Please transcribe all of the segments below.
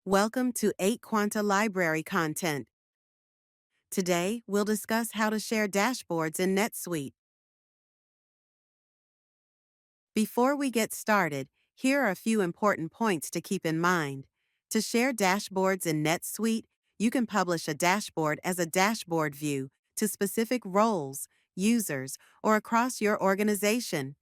Welcome to 8 Quanta Library Content. Today, we'll discuss how to share dashboards in NetSuite. Before we get started, here are a few important points to keep in mind. To share dashboards in NetSuite, you can publish a dashboard as a dashboard view to specific roles, users, or across your organization.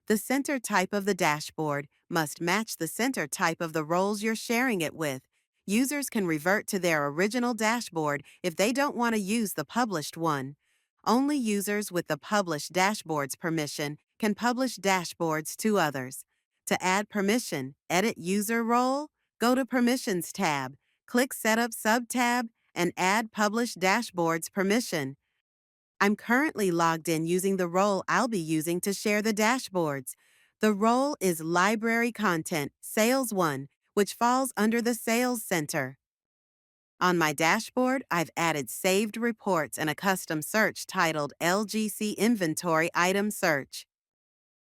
The center type of the dashboard must match the center type of the roles you're sharing it with. Users can revert to their original dashboard if they don't want to use the published one. Only users with the Publish Dashboards permission can publish dashboards to others. To add permission, edit user role, go to Permissions tab, click Setup sub-tab, and add Publish Dashboards permission. I'm currently logged in using the role I'll be using to share the dashboards. The role is Library Content, Sales 1, which falls under the Sales Center. On my dashboard, I've added saved reports and a custom search titled LGC Inventory Item Search.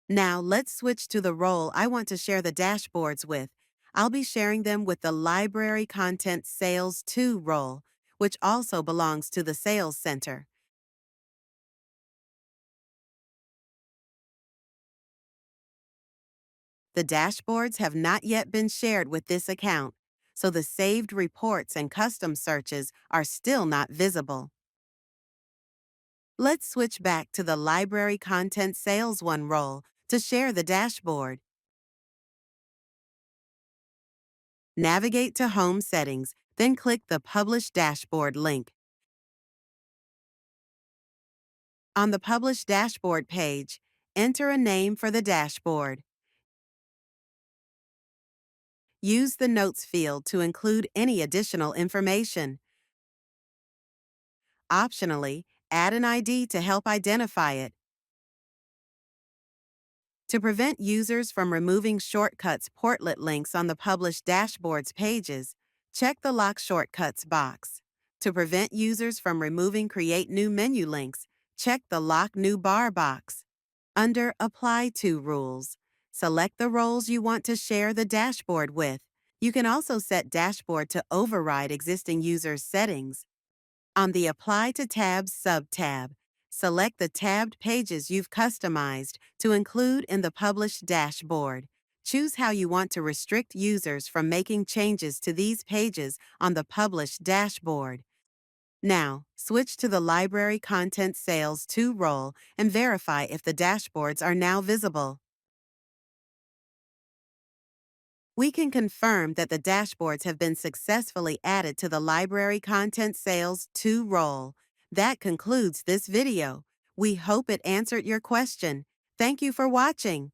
Now let's switch to the role I want to share the dashboards with. I'll be sharing them with the Library Content Sales 2 role, which also belongs to the Sales Center. The dashboards have not yet been shared with this account, so the saved reports and custom searches are still not visible. Let's switch back to the Library Content Sales 1 role to share the dashboard. Navigate to Home Settings, then click the Publish Dashboard link. On the Publish Dashboard page, enter a name for the dashboard. Use the Notes field to include any additional information. Optionally, add an ID to help identify it. To prevent users from removing shortcuts portlet links on the published dashboards pages, check the Lock Shortcuts box. To prevent users from removing Create New Menu links, check the Lock New Bar box. Under Apply To Rules, select the roles you want to share the dashboard with. You can also set Dashboard to override existing users' settings. On the Apply to Tabs sub-tab, select the tabbed pages you've customized to include in the published dashboard. Choose how you want to restrict users from making changes to these pages on the published dashboard. Now, switch to the Library Content Sales 2 role and verify if the dashboards are now visible. We can confirm that the dashboards have been successfully added to the Library Content Sales 2 role. That concludes this video. We hope it answered your question. Thank you for watching.